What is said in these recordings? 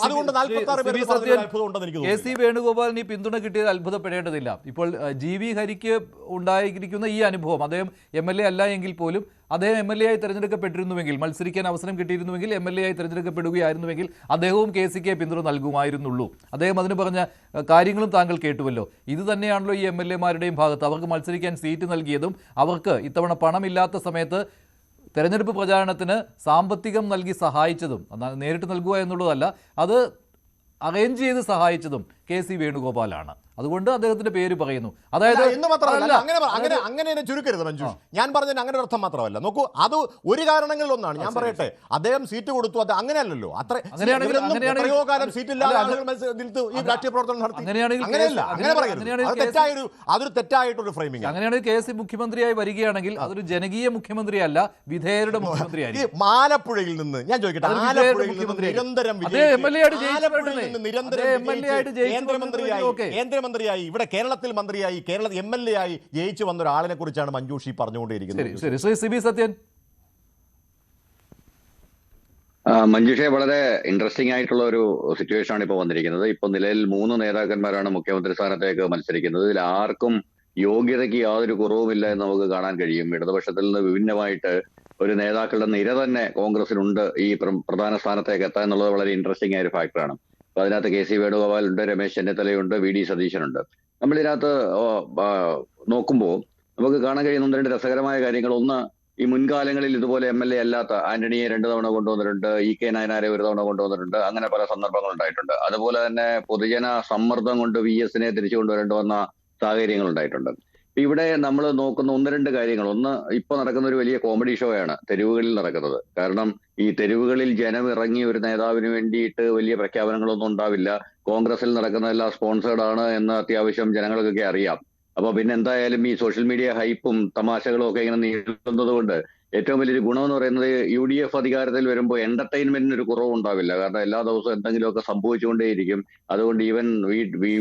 അതുകൊണ്ട് 46 പേര് അത്ഭുതം ഉണ്ടെന്ന് എനിക്ക് തോന്നുന്നു. കെ.സി. വേണുഗോപാലിന് ഈ പിന്തുണ കിട്ടിയത് അത്ഭുതപ്പെടേണ്ടതില്ല. ഇപ്പോൾ GV ഹരിക്ക് ഉണ്ടായിരിക്കുന്ന ഈ അനുഭവം, അദ്ദേഹം MLA അല്ല എങ്കിൽ പോലും അദ്ദേഹം MLA ആയി തിരഞ്ഞെടുക്കപ്പെട്ടിരുന്നുവെങ്കിൽ, മത്സരിക്കാൻ അവസരം കിട്ടിയിരുന്നുവെങ്കിൽ, MLA ആയി തിരഞ്ഞെടുക്കപ്പെടുകയായിരുന്നുവെങ്കിൽ അദ്ദേഹവും KCക്ക് പിന്തുണ നൽകുമായിരുന്നുള്ളൂ. അദ്ദേഹം അതിന് പറഞ്ഞ കാര്യങ്ങളും താങ്കൾ കേട്ടുവല്ലോ. ഇത് തന്നെയാണല്ലോ ഈ MLA മാരുടെയും ഭാഗത്ത്. അവർക്ക് മത്സരിക്കാൻ സീറ്റ് നൽകിയതും അവർക്ക് ഇത്തവണ പണമില്ലാത്ത സമയത്ത് തെരഞ്ഞെടുപ്പ് പ്രചാരണത്തിന് സാമ്പത്തികം നൽകി സഹായിച്ചതും, നേരിട്ട് നൽകുക എന്നുള്ളതല്ല, അത് അറേഞ്ച് ചെയ്ത് സഹായിച്ചതും കെ.സി. വേണുഗോപാലാണ്. അതുകൊണ്ട് അദ്ദേഹത്തിന്റെ പേര് പറയുന്നു. അതായത് എന്ന് മാത്രമല്ല, അങ്ങനെ ചുരുക്കരുത് മഞ്ജു. ഞാൻ പറഞ്ഞതിന് അങ്ങനെ ഒരു അർത്ഥം മാത്രമല്ല. നോക്കൂ, അത് ഒരു കാരണങ്ങളിൽ ഒന്നാണ്. ഞാൻ പറയട്ടെ, അദ്ദേഹം സീറ്റ് കൊടുത്തു, അത് അങ്ങനെയല്ലോ. എത്രയോ കാലം സീറ്റില്ലാതെ ഈ രാഷ്ട്രീയ പ്രവർത്തനം നടത്തി. അങ്ങനെയല്ല, അങ്ങനെ പറയരുത്. അതൊരു തെറ്റായിട്ടൊരു ഫ്രെയിമിംഗ്. അങ്ങനെയാണെങ്കിൽ കെ.സി. മുഖ്യമന്ത്രിയായി വരികയാണെങ്കിൽ അതൊരു ജനകീയ മുഖ്യമന്ത്രിയല്ല, വിധേയരുടെ മുഖ്യമന്ത്രിയായി. ആലപ്പുഴയിൽ നിന്ന് ഞാൻ ചോദിക്കട്ടെ, ആലപ്പുഴയിൽ നിന്ന് നിരന്തരം കേന്ദ്രമന്ത്രിയായി, ഇവിടെ കേരളത്തിൽ മന്ത്രിയായി, കേരള MLA ആയി ജയിച്ചു വന്ന ഒരാളിനെ കുറിച്ചാണ് മഞ്ജുഷി പറഞ്ഞുകൊണ്ടിരിക്കുന്നത്. ശ്രീ സത്യൻ, മഞ്ജുഷയെ വളരെ ഇൻട്രസ്റ്റിംഗ് ആയിട്ടുള്ള ഒരു സിറ്റുവേഷൻ ആണ് ഇപ്പോൾ വന്നിരിക്കുന്നത്. ഇപ്പൊ നിലയിൽ 3 നേതാക്കന്മാരാണ് മുഖ്യമന്ത്രി സ്ഥാനത്തേക്ക് മത്സരിക്കുന്നത്. ഇതിൽ ആർക്കും യോഗ്യതയ്ക്ക് യാതൊരു കുറവുമില്ല എന്ന് നമുക്ക് കാണാൻ കഴിയും. ഇടതുപക്ഷത്തിൽ നിന്ന് വിഭിന്നമായിട്ട് ഒരു നേതാക്കളുടെ നിര തന്നെ കോൺഗ്രസിനുണ്ട് ഈ പ്രധാന സ്ഥാനത്തേക്ക് എത്താൻ എന്നുള്ളത് വളരെ ഇൻട്രസ്റ്റിംഗ് ആയ ഒരു ഫാക്ടറാണ്. അപ്പൊ അതിനകത്ത് കെ.സി. വേണുഗോപാലുണ്ട്, രമേശ് ചെന്നിത്തലയുണ്ട്, V.D. സതീശനുണ്ട്. നമ്മളിതിനകത്ത് നോക്കുമ്പോൾ നമുക്ക് കാണാൻ കഴിയുന്ന 1-2 രസകരമായ കാര്യങ്ങൾ. ഒന്ന്, ഈ മുൻകാലങ്ങളിൽ ഇതുപോലെ MLA അല്ലാത്ത ആന്റണിയെ 2 തവണ കൊണ്ടുവന്നിട്ടുണ്ട്, E.K. നായനാരെ 1 തവണ കൊണ്ടുവന്നിട്ടുണ്ട്. അങ്ങനെ പല സന്ദർഭങ്ങൾ ഉണ്ടായിട്ടുണ്ട്. അതുപോലെ തന്നെ പൊതുജന സമ്മർദ്ദം കൊണ്ട് VS-നെ തിരിച്ചു കൊണ്ടുവരേണ്ടി വന്ന സാഹചര്യങ്ങൾ ഉണ്ടായിട്ടുണ്ട്. ഇവിടെ നമ്മൾ നോക്കുന്ന 1-2 കാര്യങ്ങൾ. ഒന്ന്, ഇപ്പൊ നടക്കുന്ന ഒരു വലിയ കോമഡി ഷോ ആണ് തെരുവുകളിൽ നടക്കുന്നത്. കാരണം ഈ തെരുവുകളിൽ ജനം ഇറങ്ങി ഒരു നേതാവിന് വേണ്ടിയിട്ട് വലിയ പ്രഖ്യാപനങ്ങളൊന്നും ഉണ്ടാവില്ല. കോൺഗ്രസിൽ നടക്കുന്നതെല്ലാം സ്പോൺസേർഡ് ആണ് എന്ന് അത്യാവശ്യം ജനങ്ങൾക്കൊക്കെ അറിയാം. അപ്പൊ പിന്നെ എന്തായാലും ഈ സോഷ്യൽ മീഡിയ ഹൈപ്പും തമാശകളും ഒക്കെ ഇങ്ങനെ നീളുന്നത് കൊണ്ട് ഏറ്റവും വലിയൊരു ഗുണമെന്ന് പറയുന്നത് UDF അധികാരത്തിൽ വരുമ്പോൾ എന്റർടൈൻമെന്റിന് ഒരു കുറവുണ്ടാവില്ല. കാരണം എല്ലാ ദിവസവും എന്തെങ്കിലുമൊക്കെ സംഭവിച്ചുകൊണ്ടേയിരിക്കും. അതുകൊണ്ട് ഈവൻ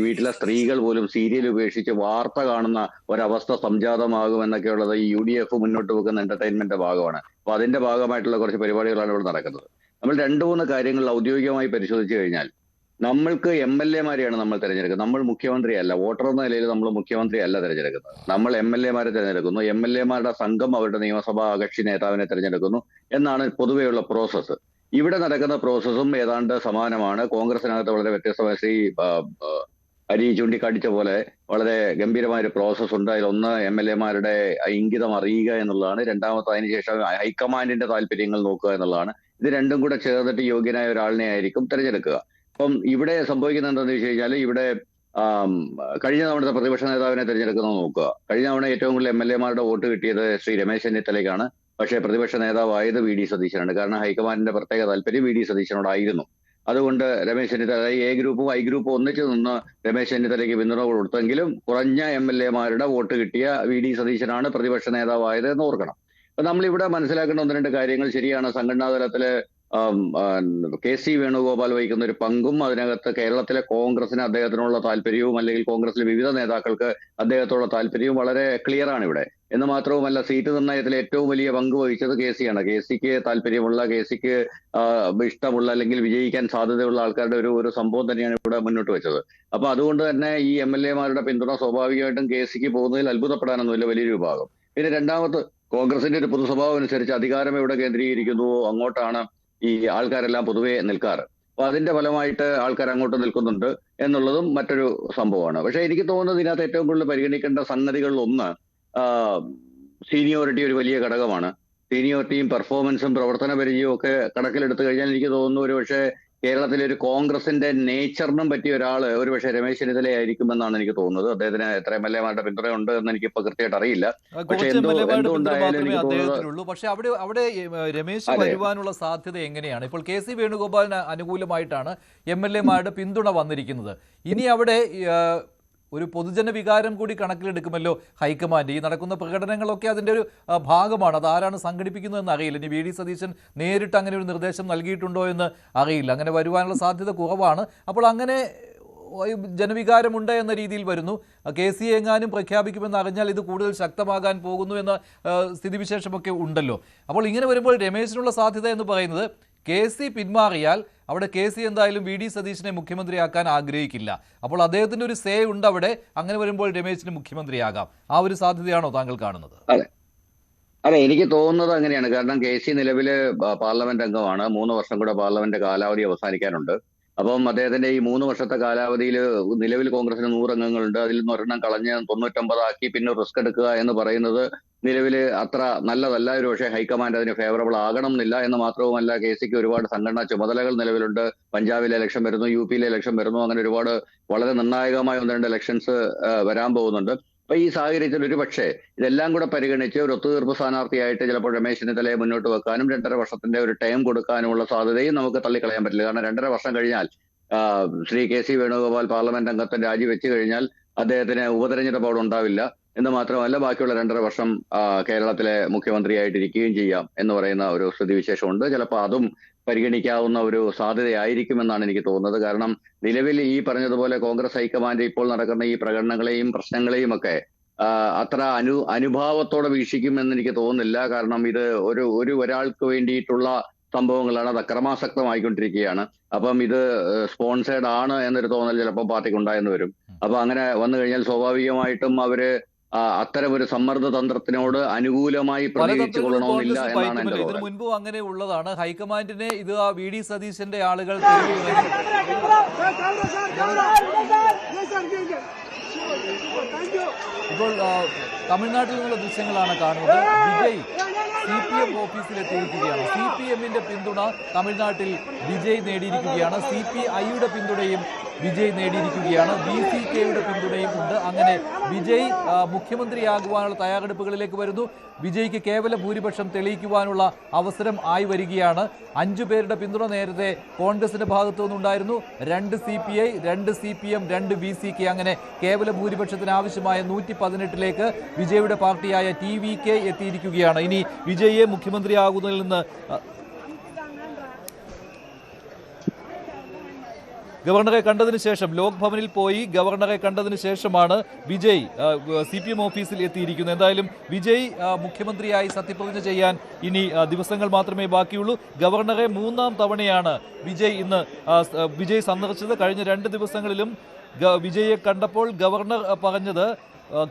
വീട്ടിലെ സ്ത്രീകൾ പോലും സീരിയൽ ഉപേക്ഷിച്ച് വാർത്ത കാണുന്ന ഒരവസ്ഥ സംജാതമാകും എന്നൊക്കെയുള്ളത് ഈ UDF മുന്നോട്ട് വെക്കുന്ന എന്റർടൈൻമെന്റിന്റെ ഭാഗമാണ്. അപ്പൊ അതിന്റെ ഭാഗമായിട്ടുള്ള കുറച്ച് പരിപാടികളാണ് ഇവിടെ നടക്കുന്നത്. നമ്മൾ 2-3 കാര്യങ്ങൾ ഔദ്യോഗികമായി പരിശോധിച്ചു കഴിഞ്ഞാൽ, നമ്മൾക്ക് MLA മാരെയാണ് നമ്മൾ തിരഞ്ഞെടുക്കുന്നത്. നമ്മൾ മുഖ്യമന്ത്രിയല്ല. വോട്ടർ എന്ന നിലയിൽ നമ്മൾ മുഖ്യമന്ത്രിയല്ല തിരഞ്ഞെടുക്കുന്നത്. നമ്മൾ MLA മാരെ തിരഞ്ഞെടുക്കുന്നു. MLA മാരുടെ സംഘം അവരുടെ നിയമസഭാ കക്ഷി നേതാവിനെ തിരഞ്ഞെടുക്കുന്നു എന്നാണ് പൊതുവെയുള്ള പ്രോസസ്സ്. ഇവിടെ നടക്കുന്ന പ്രോസസ്സും ഏതാണ്ട് സമാനമാണ്. കോൺഗ്രസിനകത്ത് വളരെ വ്യത്യസ്തമായ ശ്രീ ഹരി ചൂണ്ടിക്കാണിച്ച പോലെ വളരെ ഗംഭീരമായൊരു പ്രോസസ്സ് ഉണ്ട്. അതിലൊന്ന് MLA മാരുടെ ഇംഗിതം അറിയുക എന്നുള്ളതാണ്. രണ്ടാമത്തെ അതിനുശേഷം ഹൈക്കമാൻഡിന്റെ താല്പര്യങ്ങൾ നോക്കുക എന്നുള്ളതാണ്. ഇത് രണ്ടും കൂടെ ചേർന്നിട്ട് യോഗ്യനായ ഒരാളിനെ ആയിരിക്കും തിരഞ്ഞെടുക്കുക. അപ്പം ഇവിടെ സംഭവിക്കുന്നത് എന്താണെന്ന് വെച്ച് കഴിഞ്ഞാൽ, ഇവിടെ കഴിഞ്ഞ തവണത്തെ പ്രതിപക്ഷ നേതാവിനെ തിരഞ്ഞെടുക്കുന്നത് നോക്കുക. കഴിഞ്ഞ തവണ ഏറ്റവും കൂടുതൽ MLA മാരുടെ വോട്ട് കിട്ടിയത് ശ്രീ രമേശ് ചെന്നിത്തലയ്ക്കാണ്. പക്ഷേ പ്രതിപക്ഷ നേതാവായത് V.D. സതീശനാണ്. കാരണം ഹൈക്കമാൻഡിന്റെ പ്രത്യേക താല്പര്യം V.D. സതീശനോടായിരുന്നു. അതുകൊണ്ട് രമേശ് ചെന്നിത്തല A ഗ്രൂപ്പും I ഗ്രൂപ്പും ഒന്നിച്ചു നിന്ന് രമേശ് ചെന്നിത്തലയ്ക്ക് പിന്തുണ കൊടുത്തെങ്കിലും കുറഞ്ഞ MLA മാരുടെ വോട്ട് കിട്ടിയ V.D. സതീശനാണ് പ്രതിപക്ഷ നേതാവായത് എന്ന് ഓർക്കണം. അപ്പൊ നമ്മളിവിടെ മനസ്സിലാക്കേണ്ട 1-2 കാര്യങ്ങൾ ശരിയാണ്. സംഘടനാ തലത്തില് കെ.സി. വേണുഗോപാൽ വഹിക്കുന്ന ഒരു പങ്കും, അതിനകത്ത് കേരളത്തിലെ കോൺഗ്രസിന് അദ്ദേഹത്തിനുള്ള താല്പര്യവും, അല്ലെങ്കിൽ കോൺഗ്രസിലെ വിവിധ നേതാക്കൾക്ക് അദ്ദേഹത്തോടുള്ള താല്പര്യവും വളരെ ക്ലിയർ ആണ് ഇവിടെ. എന്ന് മാത്രവുമല്ല, സീറ്റ് നിർണയത്തിൽ ഏറ്റവും വലിയ പങ്ക് വഹിച്ചത് കെ.സി.യാണ്. കെ.സിക്ക് താല്പര്യമുള്ള, കെ.സിക്ക് ഇഷ്ടമുള്ള, അല്ലെങ്കിൽ വിജയിക്കാൻ സാധ്യതയുള്ള ആൾക്കാരുടെ ഒരു സംഭവം തന്നെയാണ് ഇവിടെ മുന്നോട്ട് വെച്ചത്. അപ്പൊ അതുകൊണ്ട് തന്നെ ഈ MLA മാരുടെ പിന്തുണ സ്വാഭാവികമായിട്ടും കെ.സിക്ക് പോകുന്നതിൽ അത്ഭുതപ്പെടാനൊന്നുമില്ല വലിയൊരു വിഭാഗം. പിന്നെ രണ്ടാമത്, കോൺഗ്രസിന്റെ ഒരു പൊതു സ്വഭാവം അനുസരിച്ച് അധികാരം എവിടെ കേന്ദ്രീകരിക്കുന്നുവോ അങ്ങോട്ടാണ് ഈ ആൾക്കാരെല്ലാം പൊതുവെ നിൽക്കാറ്. അപ്പൊ അതിന്റെ ഫലമായിട്ട് ആൾക്കാർ അങ്ങോട്ട് നിൽക്കുന്നുണ്ട് എന്നുള്ളതും മറ്റൊരു സംഭവമാണ്. പക്ഷെ എനിക്ക് തോന്നുന്നത് ഇതിനകത്ത് ഏറ്റവും കൂടുതൽ പരിഗണിക്കേണ്ട സംഗതികളിൽ ഒന്ന്, സീനിയോറിറ്റി ഒരു വലിയ ഘടകമാണ്. സീനിയോറിറ്റിയും പെർഫോമൻസും പ്രവർത്തന പരിചയവും ഒക്കെ കണക്കിലെടുത്തു കഴിഞ്ഞാൽ എനിക്ക് തോന്നുന്നു ഒരു പക്ഷേ കേരളത്തിലെ ഒരു കോൺഗ്രസിന്റെ നേച്ചറിനും പറ്റിയ ഒരാള് ഒരുപക്ഷെ രമേശ് ചെന്നിത്തലയായിരിക്കുമെന്നാണ് എനിക്ക് തോന്നുന്നത്. അദ്ദേഹത്തിന് എത്ര MLA മാരുടെ പിന്തുണ ഉണ്ട് എന്ന് എനിക്കിപ്പോ കൃത്യമായിട്ട് അറിയില്ല. പക്ഷെ അദ്ദേഹത്തിനുള്ളൂ. പക്ഷെ അവിടെ രമേശ് വരുവാനുള്ള സാധ്യത എങ്ങനെയാണ്? ഇപ്പോൾ കെ.സി. വേണുഗോപാലിന് അനുകൂലമായിട്ടാണ് MLA മാരുടെ പിന്തുണ വന്നിരിക്കുന്നത്. ഇനി അവിടെ ഒരു പൊതുജന വികാരം കൂടി കണക്കിലെടുക്കുമല്ലോ ഹൈക്കമാൻഡ്. ഈ നടക്കുന്ന പ്രകടനങ്ങളൊക്കെ അതിൻ്റെ ഒരു ഭാഗമാണ്. അത് ആരാണ് സംഘടിപ്പിക്കുന്നതെന്ന് അറിയില്ല. ഇനി V.D. സതീശൻ നേരിട്ട് അങ്ങനെ ഒരു നിർദ്ദേശം നൽകിയിട്ടുണ്ടോ എന്ന് അറിയില്ല. അങ്ങനെ വരുവാനുള്ള സാധ്യത കുറവാണ്. അപ്പോൾ അങ്ങനെ ജനവികാരമുണ്ട് എന്ന രീതിയിൽ വരുന്നു. കെ.സി. എങ്ങാനും പ്രഖ്യാപിക്കുമെന്ന് അറിഞ്ഞാൽ ഇത് കൂടുതൽ ശക്തമാകാൻ പോകുന്നു എന്ന സ്ഥിതിവിശേഷമൊക്കെ ഉണ്ടല്ലോ. അപ്പോൾ ഇങ്ങനെ വരുമ്പോൾ രമേശിനുള്ള സാധ്യത എന്ന് പറയുന്നത് KC പിന്മാറിയാൽ അവിടെ KC എന്തായാലും VD സതീശനെ മുഖ്യമന്ത്രിയാക്കാൻ ആഗ്രഹിക്കില്ല. അപ്പോൾ അദ്ദേഹത്തിന്റെ ഒരു സേ ഉണ്ട് അവിടെ. അങ്ങനെ വരുമ്പോൾ രമേശിന് മുഖ്യമന്ത്രിയാകാം. ആ ഒരു സാധ്യതയാണോ താങ്കൾ കാണുന്നത്? അതെ, എനിക്ക് തോന്നുന്നത് അങ്ങനെയാണ്. കാരണം KC നിലവില് പാർലമെന്റ് അംഗമാണ്. 3 വർഷം കൂടെ പാർലമെന്റ് കാലാവധി അവസാനിക്കാനുണ്ട്. അപ്പം അദ്ദേഹത്തിന്റെ ഈ 3 വർഷത്തെ കാലാവധിയിൽ നിലവിൽ കോൺഗ്രസിന് 100 അംഗങ്ങളുണ്ട്. അതിൽ നിന്ന് ഒരെണ്ണം കളഞ്ഞ് 99 ആക്കി പിന്നെ റിസ്ക് എടുക്കുക എന്ന് പറയുന്നത് നിലവിൽ അത്ര നല്ലതല്ല. ഒരു പക്ഷേ ഹൈക്കമാൻഡ് അതിന് ഫേവറബിൾ ആകണം എന്നില്ല. എന്ന് മാത്രവുമല്ല, KCക്ക് ഒരുപാട് സംഘടനാ ചുമതലകൾ നിലവിലുണ്ട്. പഞ്ചാബിലെ ഇലക്ഷൻ വരുന്നു, UPയിലെ ഇലക്ഷൻ വരുന്നു. അങ്ങനെ ഒരുപാട് വളരെ നിർണായകമായ 1-2 ഇലക്ഷൻസ് വരാൻ പോകുന്നുണ്ട്. അപ്പൊ ഈ സാഹചര്യത്തിൽ ഒരു പക്ഷേ ഇതെല്ലാം കൂടെ പരിഗണിച്ച് ഒരു ഒത്തുതീർപ്പ് സ്ഥാനാർത്ഥിയായിട്ട് ചിലപ്പോൾ രമേശ് ചെന്നിത്തലയെ മുന്നോട്ട് വെക്കാനും 2.5 വർഷത്തിന്റെ ഒരു ടൈം കൊടുക്കാനുമുള്ള സാധ്യതയും നമുക്ക് തള്ളിക്കളയാൻ പറ്റില്ല. കാരണം 2.5 വർഷം കഴിഞ്ഞാൽ ശ്രീ KC വേണുഗോപാൽ പാർലമെന്റ് അംഗത്തിന്റെ രാജിവെച്ച് കഴിഞ്ഞാൽ അദ്ദേഹത്തിന് ഉപതെരഞ്ഞെടുപ്പ് അവിടെ ഉണ്ടാവില്ല. എന്ന് മാത്രമല്ല, ബാക്കിയുള്ള 2.5 വർഷം കേരളത്തിലെ മുഖ്യമന്ത്രിയായിട്ടിരിക്കുകയും ചെയ്യാം എന്ന് പറയുന്ന ഒരു സ്ഥിതിവിശേഷമുണ്ട്. ചിലപ്പോൾ അതും പരിഗണിക്കാവുന്ന ഒരു സാധ്യതയായിരിക്കുമെന്നാണ് എനിക്ക് തോന്നുന്നത്. കാരണം നിലവിൽ ഈ പറഞ്ഞതുപോലെ കോൺഗ്രസ് ഹൈക്കമാൻഡ് ഇപ്പോൾ നടക്കുന്ന ഈ പ്രകടനങ്ങളെയും പ്രശ്നങ്ങളെയും ഒക്കെ അത്ര അനുഭാവത്തോടെ വീക്ഷിക്കുമെന്ന് എനിക്ക് തോന്നുന്നില്ല. കാരണം ഇത് ഒരാൾക്ക് വേണ്ടിയിട്ടുള്ള സംഭവങ്ങളാണ്. അത് അക്രമാസക്തമായിക്കൊണ്ടിരിക്കുകയാണ്. അപ്പം ഇത് സ്പോൺസേഡ് ആണ് എന്നൊരു തോന്നൽ ചിലപ്പോൾ പാർട്ടിക്ക് ഉണ്ടായെന്ന് വരും. അപ്പൊ അങ്ങനെ വന്നു കഴിഞ്ഞാൽ സ്വാഭാവികമായിട്ടും അവര് അത്തരമൊരു സമ്മർദ്ദ തന്ത്രത്തിനോട് അനുകൂലമായി പ്രതികരിച്ചു കൊള്ളണമെന്നില്ല എന്നാണ് എന്റെ തോന്നൽ. ഇതിനു മുൻപും അങ്ങനെ ഉള്ളതാണ്. ഹൈക്കമാൻഡിനെ ഇത് VD സതീശന്റെ ആളുകൾ ഇപ്പോൾ തമിഴ്നാട്ടിൽ നിന്നുള്ള ദൃശ്യങ്ങളാണ് കാണുന്നത്. വിജയ് CPM ഓഫീസിലെത്തിയിരിക്കുകയാണ്. CPMന്റെ പിന്തുണ തമിഴ്നാട്ടിൽ വിജയ് നേടിയിരിക്കുകയാണ്. CPIയുടെ പിന്തുണയും വിജയ് നേടിയിരിക്കുകയാണ്. VCKയുടെ പിന്തുണയും ഉണ്ട്. അങ്ങനെ വിജയ് മുഖ്യമന്ത്രിയാകുവാനുള്ള തയ്യാറെടുപ്പുകളിലേക്ക് വരുന്നു. വിജയ്ക്ക് കേവല ഭൂരിപക്ഷം തെളിയിക്കുവാനുള്ള അവസരം ആയി വരികയാണ്. 5 പേരുടെ പിന്തുണ നേരത്തെ കോൺഗ്രസിന്റെ ഭാഗത്തു നിന്നുണ്ടായിരുന്നു. 2 CPI, 2 CPM, 2 VCK. അങ്ങനെ കേവല ഭൂരിപക്ഷത്തിന് ആവശ്യമായ 118ലേക്ക് വിജയുടെ പാർട്ടിയായ TVK എത്തിയിരിക്കുകയാണ്. ഇനി വിജയെ മുഖ്യമന്ത്രിയാകുന്നതിൽ നിന്ന് ഗവർണറെ കണ്ടതിന് ശേഷം ലോക് ഭവനിൽ പോയി ഗവർണറെ കണ്ടതിന് ശേഷമാണ് വിജയ് CPM ഓഫീസിൽ എത്തിയിരിക്കുന്നത്. എന്തായാലും വിജയ് മുഖ്യമന്ത്രിയായി സത്യപ്രതിജ്ഞ ചെയ്യാൻ ഇനി ദിവസങ്ങൾ മാത്രമേ ബാക്കിയുള്ളൂ. ഗവർണറെ 3-ാം തവണയാണ് വിജയ് സന്ദർശിച്ചത്. കഴിഞ്ഞ 2 ദിവസങ്ങളിലും വിജയെ കണ്ടപ്പോൾ ഗവർണർ പറഞ്ഞത്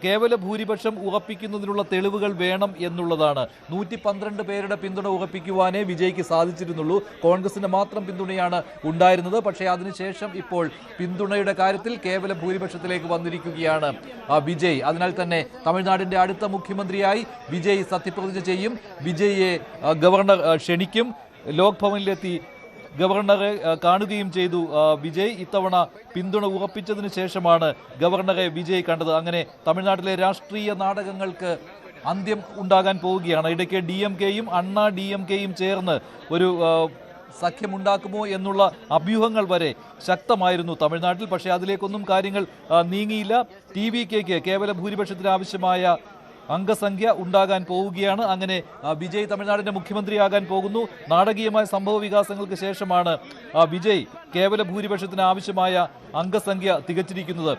കേവല ഭൂരിപക്ഷം ഉറപ്പിക്കുന്നതിനുള്ള തെളിവുകൾ വേണം എന്നുള്ളതാണ്. 112 പേരുടെ പിന്തുണ ഉറപ്പിക്കുവാനേ വിജയ്ക്ക് സാധിച്ചിരുന്നുള്ളൂ. കോൺഗ്രസിന്റെ മാത്രം പിന്തുണയാണ് ഉണ്ടായിരുന്നത്. പക്ഷേ അതിനുശേഷം ഇപ്പോൾ പിന്തുണയുടെ കാര്യത്തിൽ കേവല ഭൂരിപക്ഷത്തിലേക്ക് വന്നിരിക്കുകയാണ് വിജയ്. അതിനാൽ തന്നെ തമിഴ്നാടിന്റെ അടുത്ത മുഖ്യമന്ത്രിയായി വിജയ് സത്യപ്രതിജ്ഞ ചെയ്യും. വിജയെ ഗവർണർ ക്ഷണിക്കും. ലോക് ഭവനിലെത്തി ഗവർണറെ കാണുകയും ചെയ്തു വിജയ്. ഇത്തവണ പിന്തുണ ഉറപ്പിച്ചതിന് ശേഷമാണ് ഗവർണറെ വിജയ് കണ്ടത്. അങ്ങനെ തമിഴ്നാട്ടിലെ രാഷ്ട്രീയ നാടകങ്ങൾക്ക് അന്ത്യം ഉണ്ടാകാൻ പോവുകയാണ്. ഇടയ്ക്ക് DMKയും അണ്ണാ DMKയും ചേർന്ന് ഒരു സഖ്യമുണ്ടാക്കുമോ എന്നുള്ള അഭ്യൂഹങ്ങൾ വരെ ശക്തമായിരുന്നു തമിഴ്നാട്ടിൽ. പക്ഷേ അതിലേക്കൊന്നും കാര്യങ്ങൾ നീങ്ങിയില്ല. TVKയ്ക്ക് കേവല ഭൂരിപക്ഷത്തിന് ആവശ്യമായ അംഗസംഖ്യ ഉണ്ടാകാൻ പോവുകയാണ്. അങ്ങനെ വിജയ് തമിഴ്നാടിന്റെ മുഖ്യമന്ത്രിയാകാൻ പോകുന്നു. നാടകീയമായ സംഭവ വികാസങ്ങൾക്ക് ശേഷമാണ് വിജയ് കേവല ഭൂരിപക്ഷത്തിന് ആവശ്യമായ അംഗസംഖ്യ തികച്ചിരിക്കുന്നത്.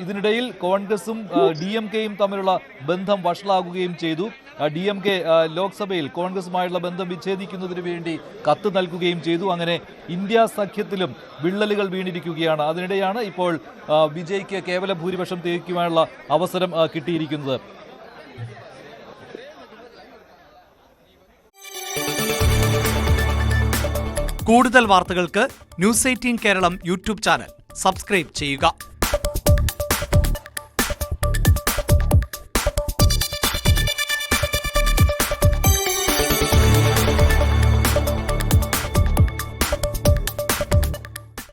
ഇതിനിടയിൽ കോൺഗ്രസും DMKയും തമ്മിലുള്ള ബന്ധം വഷളാകുകയും ചെയ്തു. DMK ലോക്സഭയിൽ കോൺഗ്രസുമായുള്ള ബന്ധം വിച്ഛേദിക്കുന്നതിന് വേണ്ടി കത്ത് നൽകുകയും ചെയ്തു. അങ്ങനെ ഇന്ത്യ സഖ്യത്തിലും വിള്ളലുകൾ വീണിരിക്കുകയാണ്. അതിനിടെയാണ് ഇപ്പോൾ വിജയ്ക്ക് കേവല ഭൂരിപക്ഷം തികയ്ക്കുവാനുള്ള അവസരം കിട്ടിയിരിക്കുന്നത്. കൂടുതൽ വാർത്തകൾക്ക് News 18 Keralam YouTube channel subscribe ചെയ്യുക.